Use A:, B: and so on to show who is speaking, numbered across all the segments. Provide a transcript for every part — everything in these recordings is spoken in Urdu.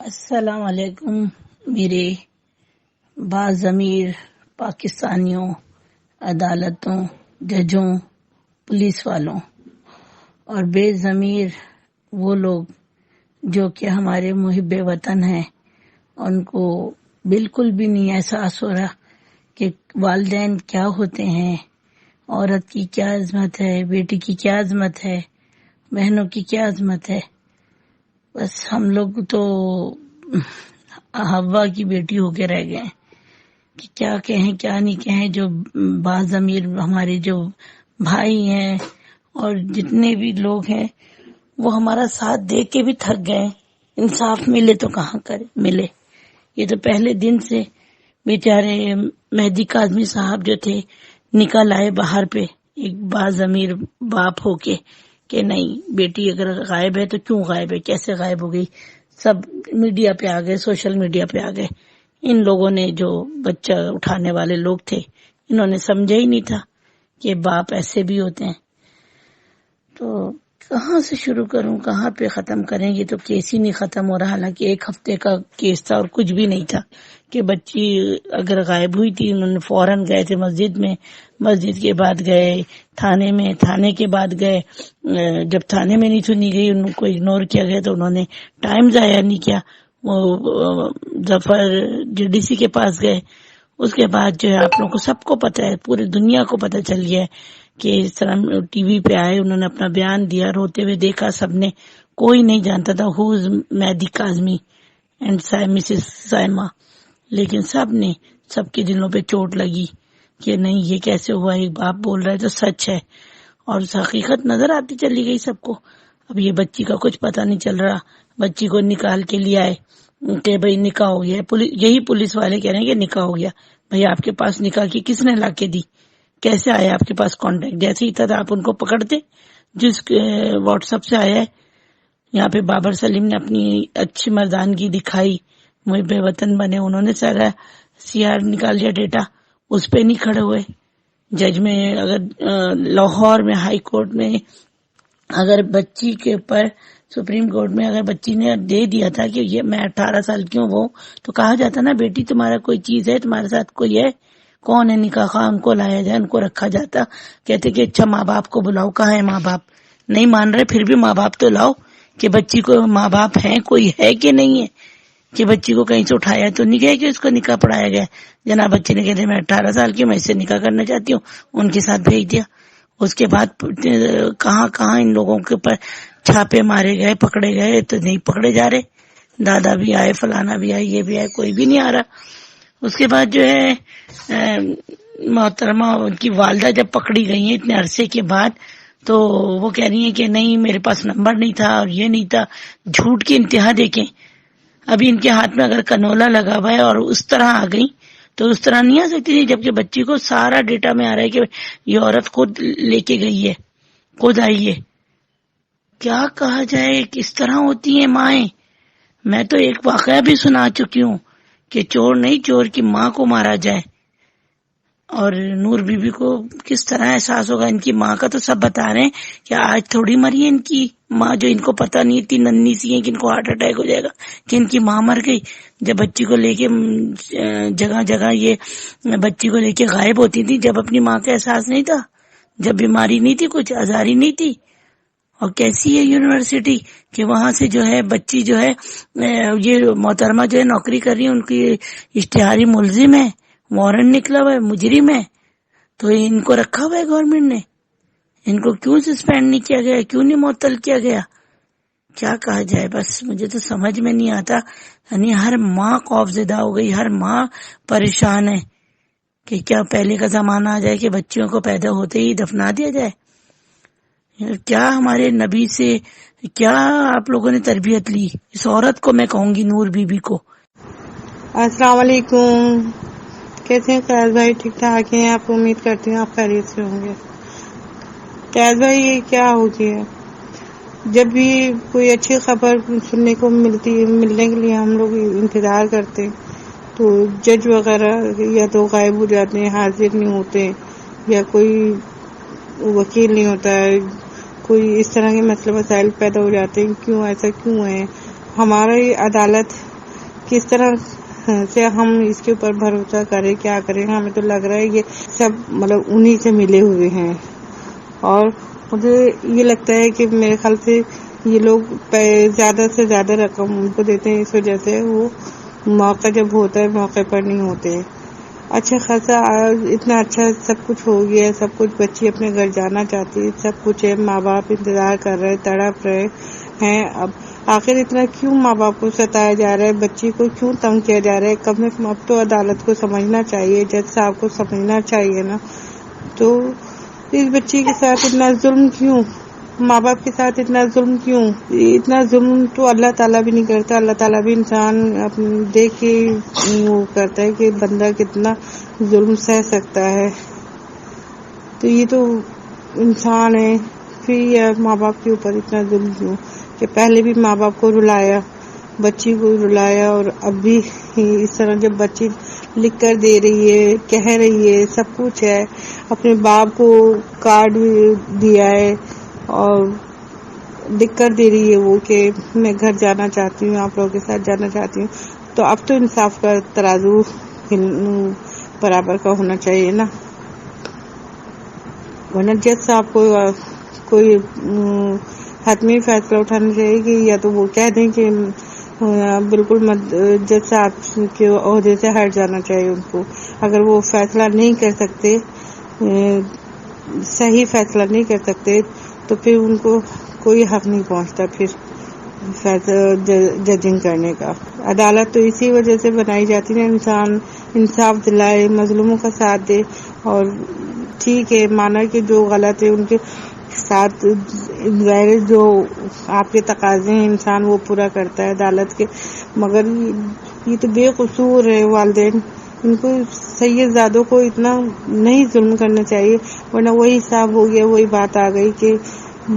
A: السلام علیکم میرے باضمیر پاکستانیوں، عدالتوں، ججوں، پولیس والوں اور بے ضمیر وہ لوگ جو کہ ہمارے محب وطن ہیں، ان کو بالکل بھی نہیں احساس ہو رہا کہ والدین کیا ہوتے ہیں، عورت کی کیا عظمت ہے، بیٹی کی کیا عظمت ہے، بہنوں کی کیا عظمت ہے۔ بس ہم لوگ تو حوا کی بیٹی ہو کے رہ گئے ہیں کہ کیا کہیں کیا نہیں کہیں۔ جو باضمیر ہمارے جو بھائی ہیں اور جتنے بھی لوگ ہیں وہ ہمارا ساتھ دے کے بھی تھک گئے۔ انصاف ملے تو کہاں کرے ملے۔ یہ تو پہلے دن سے بیچارے مہدی کاظمی صاحب جو تھے نکل آئے باہر پہ ایک باضمیر باپ ہو کے کہ نہیں، بیٹی اگر غائب ہے تو کیوں غائب ہے، کیسے غائب ہو گئی۔ سب میڈیا پہ آ گئے، سوشل میڈیا پہ آ گئے۔ ان لوگوں نے، جو بچہ اٹھانے والے لوگ تھے، انہوں نے سمجھا ہی نہیں تھا کہ باپ ایسے بھی ہوتے ہیں۔ تو کہاں سے شروع کروں، کہاں پہ ختم کریں؟ یہ تو کیس ہی نہیں ختم ہو رہا، حالانکہ ایک ہفتے کا کیس تھا اور کچھ بھی نہیں تھا کہ بچی اگر غائب ہوئی تھی، انہوں نے فوراً گئے تھے مسجد میں، مسجد کے بعد گئے تھانے میں، تھانے کے بعد گئے، جب تھانے میں نہیں سنی گئی، ان کو اگنور کیا گیا تو انہوں نے ٹائم ضائع نہیں کیا، وہ ظفر ڈی سی کے پاس گئے۔ اس کے بعد جو ہے آپ لوگوں کو سب کو پتہ ہے، پوری دنیا کو پتہ چل گیا ہے کہ اس طرح ٹی وی پہ آئے، انہوں نے اپنا بیان دیا، روتے ہوئے دیکھا سب نے۔ کوئی نہیں جانتا تھا ہو از مہدی کاظمی اینڈ مسز سائمہ، لیکن سب کے دلوں پہ چوٹ لگی کہ نہیں، یہ کیسے ہوا، ایک باپ بول رہا ہے تو سچ ہے، اور حقیقت نظر آتی چلی گئی سب کو۔ اب یہ بچی کا کچھ پتہ نہیں چل رہا، بچی کو نکال کے لے آئے کہ بھئی نکاح ہو گیا۔ یہی پولیس والے کہہ رہے ہیں کہ نکاح ہو گیا۔ بھئی آپ کے پاس نکاح کی کس نے لا کے دی، کیسے آیا آپ کے پاس کانٹیکٹ؟ جیسے ہی تھا آپ ان کو پکڑتے، جس واٹس ایپ سے آیا ہے۔ یہاں پہ بابر سلیم نے اپنی اچھی مردانگی دکھائی، محب وطن بنے، انہوں نے سارا CR نکال لیا ڈیٹا، اس پہ نہیں کھڑے ہوئے۔ جج میں اگر لاہور میں ہائی کورٹ میں اگر بچی کے اوپر، سپریم کورٹ میں اگر بچی نے دے دیا تھا کہ یہ میں 18 سال کی ہوں، وہ تو کہا جاتا نا بیٹی تمہارا کوئی چیز ہے، تمہارے ساتھ کوئی ہے، کون ہے نکاح خواہ، ان کو لایا جائے، ان کو رکھا جاتا۔ کہتے کہ اچھا ماں باپ کو بلاؤ، کہاں ہے ماں باپ؟ نہیں مان رہے، پھر بھی ماں باپ تو لاؤ کہ بچی کو ماں باپ ہیں، کوئی ہے کہ نہیں ہے، کہ بچی کو کہیں سے اٹھایا تو نہیں گیا کہ اس کو نکاح پڑھایا گیا۔ جناب بچی نے کہتے میں 18 سال کی ہوں، میں اس سے نکاح کرنا چاہتی ہوں، ان کے ساتھ بھیج دیا۔ اس کے بعد کہاں کہاں ان لوگوں کے اوپر چھاپے مارے گئے، پکڑے گئے تو نہیں پکڑے جا رہے۔ دادا بھی آئے، فلانا بھی آئے، یہ بھی آئے، کوئی بھی نہیں آ رہا۔ اس کے بعد جو ہے محترمہ ان کی والدہ جب پکڑی گئی ہیں اتنے عرصے کے بعد، تو وہ کہہ رہی ہیں کہ نہیں میرے پاس نمبر نہیں تھا اور یہ نہیں تھا۔ جھوٹ کی انتہا دیکھیں۔ ابھی ان کے ہاتھ میں اگر کنولا لگا ہوا ہے اور اس طرح آ گئی تو اس طرح نہیں آ سکتی تھی، جبکہ بچی کو سارا ڈیٹا میں آ رہا ہے کہ یہ عورت خود لے کے گئی ہے، خود آئی ہے۔ کیا کہا جائے، کس طرح ہوتی ہیں مائیں؟ میں تو ایک واقعہ بھی سنا چکی ہوں کہ چور نہیں، چور کی ماں کو مارا جائے۔ اور نور بی بی کو کس طرح احساس ہوگا، ان کی ماں کا تو سب بتا رہے ہیں کہ آج تھوڑی مری ہے ان کی ماں، جو ان کو پتہ نہیں تھی، ننھی سی ہیں کہ ان کو ہارٹ اٹیک ہو جائے گا، کہ ان کی ماں مر گئی۔ جب بچی کو لے کے جگہ جگہ یہ بچی کو لے کے غائب ہوتی تھی، جب اپنی ماں کا احساس نہیں تھا، جب بیماری نہیں تھی، کچھ آزاری نہیں تھی۔ اور کیسی ہے یونیورسٹی کہ وہاں سے جو ہے بچی جو ہے، یہ محترمہ جو ہے نوکری کر رہی ہے، ان کی اشتہاری ملزم ہے، وارنٹ نکلا ہوا ہے، مجرم ہے، تو ان کو رکھا ہوا ہے گورنمنٹ نے۔ ان کو کیوں سسپینڈ نہیں کیا گیا، کیوں نہیں معطل کیا گیا؟ کیا کہا جائے، بس مجھے تو سمجھ میں نہیں آتا۔ یعنی ہر ماں خوف زدہ ہو گئی، ہر ماں پریشان ہے کہ کیا پہلے کا زمانہ آ جائے کہ بچیوں کو پیدا ہوتے ہی دفنا دیا جائے؟ کیا ہمارے نبی سے کیا آپ لوگوں نے تربیت لی؟ اس عورت کو میں کہوں گی، نور بی بی کو۔
B: السلام علیکم، کیسے ہیں فیاض بھائی؟ ٹھیک ٹھاک ہیں؟ آپ امید کرتی ہوں آپ خیریت سے ہوں گے۔ فیاض بھائی یہ کیا ہو گیا؟ جب بھی کوئی اچھی خبر سننے کو ملنے کے لیے ہم لوگ انتظار کرتے تو جج وغیرہ یا تو غائب ہو جاتے ہیں، حاضر نہیں ہوتے، یا کوئی وکیل نہیں ہوتا ہے، کوئی اس طرح کے مسئلے مسائل پیدا ہو جاتے ہیں۔ کیوں ایسا کیوں ہے؟ ہماری عدالت کس طرح سے ہم اس کے اوپر بھروسہ کریں، کیا کریں؟ ہمیں تو لگ رہا ہے یہ سب مطلب انہی سے ملے ہوئے ہیں، اور مجھے یہ لگتا ہے کہ میرے خیال سے یہ لوگ زیادہ سے زیادہ رقم ان کو دیتے ہیں، اس وجہ سے وہ موقع جب ہوتا ہے موقع پر نہیں ہوتے. اچھا خاصا اتنا اچھا سب کچھ ہو گیا، سب کچھ، بچی اپنے گھر جانا چاہتی، سب کچھ ہے، ماں باپ انتظار کر رہے، تڑپ رہے ہیں. اب آخر اتنا کیوں ماں باپ کو ستایا جا رہا ہے، بچی کو کیوں تنگ کیا جا رہا ہے؟ کم از کم اب تو عدالت کو سمجھنا چاہیے، جج صاحب کو سمجھنا چاہیے نا. تو اس بچی کے ساتھ اتنا ظلم کیوں؟ ماں باپ کے ساتھ اتنا ظلم کیوں؟ اتنا ظلم تو اللہ تعالیٰ بھی نہیں کرتا. اللہ تعالیٰ بھی انسان دیکھ کے وہ کرتا ہے کہ بندہ کتنا ظلم سہ سکتا ہے. تو یہ تو انسان ہے، پھر یہ ماں باپ کے اوپر اتنا ظلم کیوں کہ پہلے بھی ماں باپ کو رلایا، بچی کو رلایا، اور اب بھی اس طرح جب بچی لکھ کر دے رہی ہے، کہہ رہی ہے، سب کچھ ہے، اپنے باپ کو کارڈ دیا ہے اور لکھ کر دے رہی ہے وہ کہ میں گھر جانا چاہتی ہوں، آپ لوگوں کے ساتھ جانا چاہتی ہوں. تو اب تو انصاف کا ترازو برابر کا ہونا چاہیے نا. ورنہ جج صاحب کو کوئی حتمی فیصلہ اٹھانا چاہیے کہ یا تو وہ کہہ دیں کہ بالکل جج صاحب کے عہدے سے ہٹ جانا چاہیے ان کو. اگر وہ فیصلہ نہیں کر سکتے، صحیح فیصلہ نہیں کر سکتے، تو پھر ان کو کوئی حق نہیں پہنچتا پھر ججنگ کرنے کا. عدالت تو اسی وجہ سے بنائی جاتی ہے، انسان انصاف دلائے، مظلوموں کا ساتھ دے. اور ٹھیک ہے، مانا کہ جو غلط ہے ان کے ساتھ ظاہر جو آپ کے تقاضے ہیں انسان وہ پورا کرتا ہے عدالت کے، مگر یہ تو بے قصور ہے والدین. ان کو سید زادوں کو اتنا نہیں ظلم کرنا چاہیے، ورنہ وہی حساب ہو گیا، وہی بات آ گئی کہ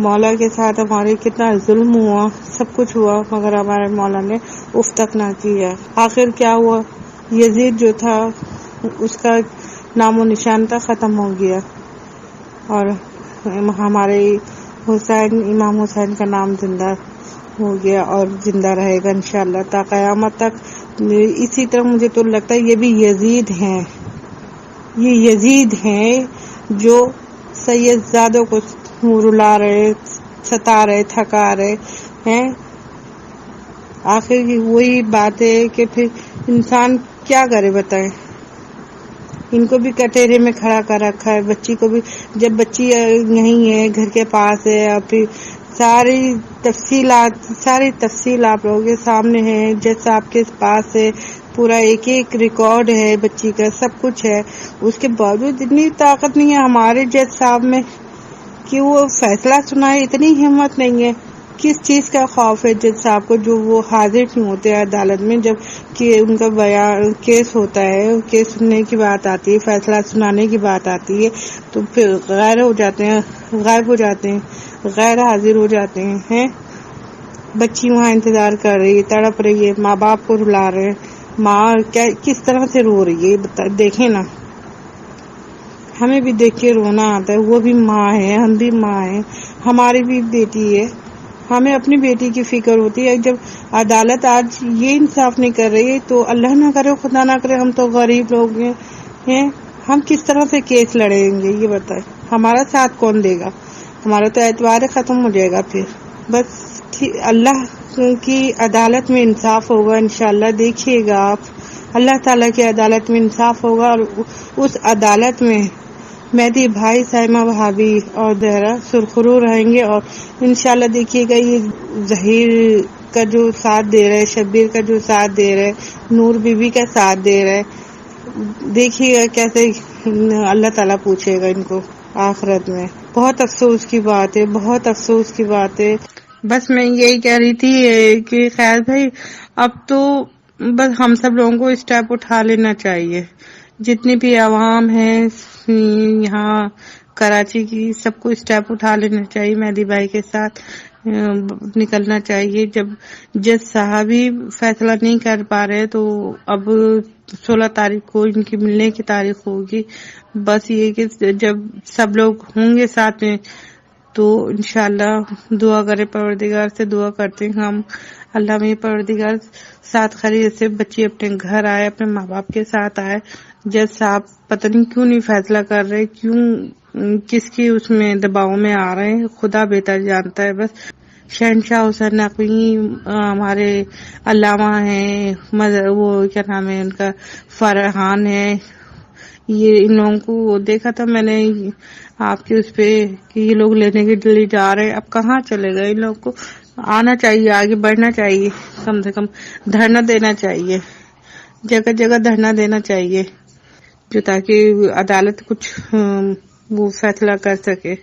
B: مولا کے ساتھ ہمارے کتنا ظلم ہوا، سب کچھ ہوا، مگر ہمارے مولا نے اف تک نہ کیا. آخر کیا ہوا؟ یزید جو تھا اس کا نام و نشان تک ختم ہو گیا، اور ہمارے امام حسین کا نام زندہ ہو گیا اور زندہ رہے گا انشاءاللہ تا قیامت تک. اسی طرح مجھے تو لگتا ہے یہ بھی یزید ہیں، یہ یزید ہیں جو سید زادوں کو رلا رہے، ستا رہے، تھکا رہے ہیں. آخر وہی بات ہے کہ پھر انسان کیا کرے بتائیں. ان کو بھی کٹہرے میں کھڑا کر رکھا ہے، بچی کو بھی. جب بچی یہیں ہے، گھر کے پاس ہے، اور پھر ساری تفصیل آپ لوگوں کے سامنے ہے، جج صاحب کے پاس ہے، پورا ایک ایک ریکارڈ ہے بچی کا، سب کچھ ہے. اس کے باوجود اتنی طاقت نہیں ہے ہمارے جج صاحب میں کہ وہ فیصلہ سنائے، اتنی ہمت نہیں ہے. کس چیز کا خوف ہے جج صاحب کو جو وہ حاضر نہیں ہوتے عدالت میں جب کہ ان کا بیان کیس ہوتا ہے، کیس سننے کی بات آتی ہے، فیصلہ سنانے کی بات آتی ہے، تو پھر غائب ہو جاتے ہیں، غیر حاضر ہو جاتے ہیں. بچی وہاں انتظار کر رہی ہے، تڑپ رہی ہے، ماں باپ کو رلا رہے ہیں. ماں کس طرح سے رو رہی ہے دیکھیں نا. ہمیں بھی دیکھ کے رونا آتا ہے، وہ بھی ماں ہے، ہم بھی ماں ہیں، ہماری بھی بیٹی ہے، ہمیں اپنی بیٹی کی فکر ہوتی ہے. جب عدالت آج یہ انصاف نہیں کر رہی تو اللہ نہ کرے، خدا نہ کرے، ہم تو غریب لوگ ہیں، ہم کس طرح سے کیس لڑیں گے یہ بتائیں. ہمارا ساتھ کون دے گا؟ ہمارا تو اعتبار ختم ہو جائے گا. پھر بس اللہ کی عدالت میں انصاف ہوگا انشاءاللہ. دیکھیے گا آپ، اللہ تعالیٰ کی عدالت میں انصاف ہوگا، اور اس عدالت میں مہدی بھائی، سائمہ بھابھی اور زہرا سرخرو رہیں گے. اور انشاءاللہ دیکھیے گا یہ ظہیر کا جو ساتھ دے رہے، شبیر کا جو ساتھ دے رہے، نور بی بی کا ساتھ دے رہے، دیکھیے گا کیسے اللہ تعالیٰ پوچھے گا ان کو آخرت میں. بہت افسوس کی بات ہے، بہت افسوس کی بات ہے. بس میں یہی کہہ رہی تھی کہ خیر بھائی اب تو بس ہم سب لوگوں کو اسٹیپ اٹھا لینا چاہیے. جتنی بھی عوام ہے یہاں کراچی کی، سب کو اسٹیپ اٹھا لینا چاہیے، مہدی بھائی کے ساتھ نکلنا چاہیے. جب جج صاحب ہی فیصلہ نہیں کر پا رہے تو اب 16 تاریخ کو ان کی ملنے کی تاریخ ہوگی. بس یہ کہ جب سب لوگ ہوں گے ساتھ میں تو انشاءاللہ دعا کرے، پروردگار سے دعا کرتے ہیں ہم اللہ میں پروردگار ساتھ خرید سے بچے اپنے گھر آئے، اپنے ماں باپ کے ساتھ آئے۔ جج صاحب پتہ نہیں کیوں نہیں فیصلہ کر رہے، کیوں کس کی اس میں دباؤ میں آ رہے ہیں، خدا بہتر جانتا ہے۔ بس شہنشاہ حسین نقوی ہمارے علامہ ہیں، وہ کیا نام ہے ان کا، فرحان ہے، یہ ان لوگوں کو دیکھا تھا میں نے آپ کے اس پہ کہ یہ لوگ لینے کے لیے جا رہے ہیں۔ اب کہاں چلے گئے؟ ان لوگوں کو آنا چاہیے، آگے بڑھنا چاہیے، کم سے کم دھرنا دینا چاہیے، جگہ جگہ دھرنا دینا چاہیے، جو تاکہ عدالت کچھ وہ فیصلہ کر سکے۔